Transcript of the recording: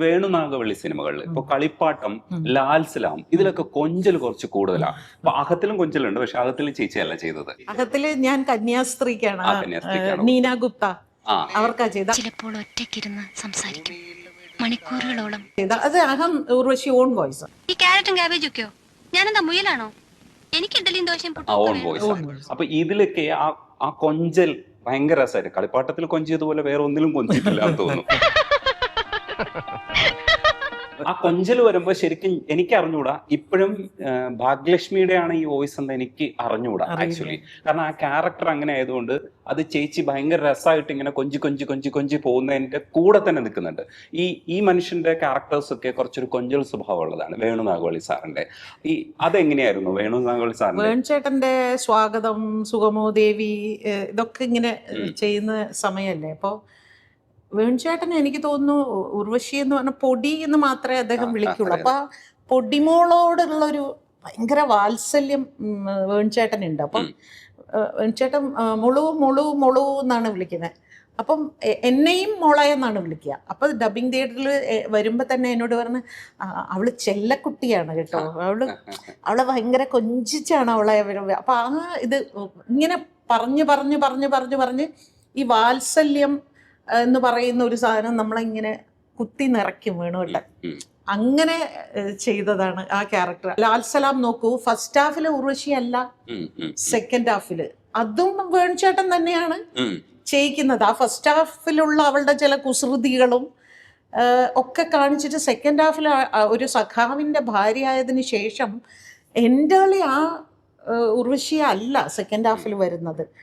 വേണുനാഗവള്ളി സിനിമകളിൽ ഇപ്പൊ കളിപ്പാട്ടം, ലാൽ സലാം ഇതിലൊക്കെ കൊഞ്ചൽ കുറച്ച് കൂടുതലാണ്. അപ്പൊ അകത്തിലും കൊഞ്ചലുണ്ട്, പക്ഷെ അകത്തിലും ചേച്ചിയല്ല ചെയ്തത്. അകത്തില് ഞാൻ കന്യാസ്ത്രീക്കാണ്, കന്യാസ്ത്രീക്കാണ്. നീന ഗുപ്ത ആ അവർക്കാ ചെയ്ത. ചിലപ്പോൾ ഒറ്റയ്ക്കിരുന്ന് സംസാരിക്കും മണിക്കൂറുകളോളം. അത് അഹം ഉർവശി ഓൺ വോയിസ്. ഈ ക്യാരറ്റും ക്യാബേജും ഒക്കെയോ? ഞാനെന്താ മുയലാണോ? എനിക്ക് ഇഡലിയും ദോശയും ഓൺ വോയിസ്. അപ്പൊ ഇതിലൊക്കെ ആ കൊഞ്ചൽ ഭയങ്കര രസമായിരുന്നു. കളിപ്പാട്ടത്തിൽ കൊഞ്ചിയതുപോലെ വേറെ ഒന്നിലും കൊഞ്ചിട്ടില്ല എന്ന് തോന്നുന്നു. ആ കൊഞ്ചൽ വരുമ്പോ ശരിക്കും എനിക്ക് അറിഞ്ഞൂടാ. ഇപ്പോഴും ഭാഗ്യലക്ഷ്മിയുടെ ആണ് ഈ വോയിസ് എന്ന് എനിക്ക് അറിഞ്ഞൂടാ ആക്ച്വലി. കാരണം ആ ക്യാരക്ടർ അങ്ങനെ ആയതുകൊണ്ട് അത് ചേച്ചി ഭയങ്കര രസമായിട്ട് ഇങ്ങനെ കൊഞ്ചി പോകുന്നതിന്റെ കൂടെ തന്നെ നിൽക്കുന്നുണ്ട്. ഈ മനുഷ്യന്റെ ക്യാരക്ടേഴ്സ് ഒക്കെ കുറച്ചൊരു കൊഞ്ചൽ സ്വഭാവം ഉള്ളതാണ് വേണുനാഗവള്ളി സാറിന്റെ. അതെങ്ങനെയായിരുന്നു വേണുനാഗവള്ളി സാറിന്റെ? വേൺചേട്ടന്റെ സ്വാഗതം, സുഗമോ ദേവി ഇതൊക്കെ ഇങ്ങനെ ചെയ്യുന്ന സമയല്ലേ. അപ്പോൾ വേൺചേട്ടൻ എനിക്ക് തോന്നുന്നു ഉർവശി എന്ന് പറഞ്ഞ പൊടി എന്ന് മാത്രമേ അദ്ദേഹം വിളിക്കുള്ളൂ. അപ്പൊ ആ പൊടിമോളോടുള്ളൊരു ഭയങ്കര വാത്സല്യം വേൺചേട്ടനുണ്ട്. അപ്പം വേൺചേട്ടൻ മുളു എന്നാണ് വിളിക്കുന്നത്. അപ്പം എന്നെയും മോളെ എന്നാണ് വിളിക്കുക. അപ്പൊ ഡബിങ് തിയേറ്ററിൽ വരുമ്പോ തന്നെ എന്നോട് പറഞ്ഞ് അവള് ചെല്ലക്കുട്ടിയാണ് കേട്ടോ, അവളെ ഭയങ്കര കൊഞ്ചിച്ചാണ് അവളെ. അപ്പൊ ആ ഇത് ഇങ്ങനെ പറഞ്ഞ് ഈ വാത്സല്യം എന്ന് പറയുന്ന ഒരു സാധനം നമ്മളിങ്ങനെ കുത്തി നിറയ്ക്കും വേണുവട്ടെ. അങ്ങനെ ചെയ്തതാണ് ആ ക്യാരക്ടർ. ലാൽ സലാം നോക്കൂ, ഫസ്റ്റ് ഹാഫില് ഉർവശി അല്ല, സെക്കൻഡ് ഹാഫില് അതും വേൺചേട്ടൻ തന്നെയാണ് ചെയ്യിക്കുന്നത്. ആ ഫസ്റ്റ് ഹാഫിലുള്ള അവളുടെ ചില കുസൃതികളും ഒക്കെ കാണിച്ചിട്ട് സെക്കൻഡ് ഹാഫിൽ ഒരു സഖാവിൻ്റെ ഭാര്യ ആയതിനു ശേഷം എൻ്റെ ആ ഉർവശി അല്ല സെക്കൻഡ് ഹാഫിൽ വരുന്നത്.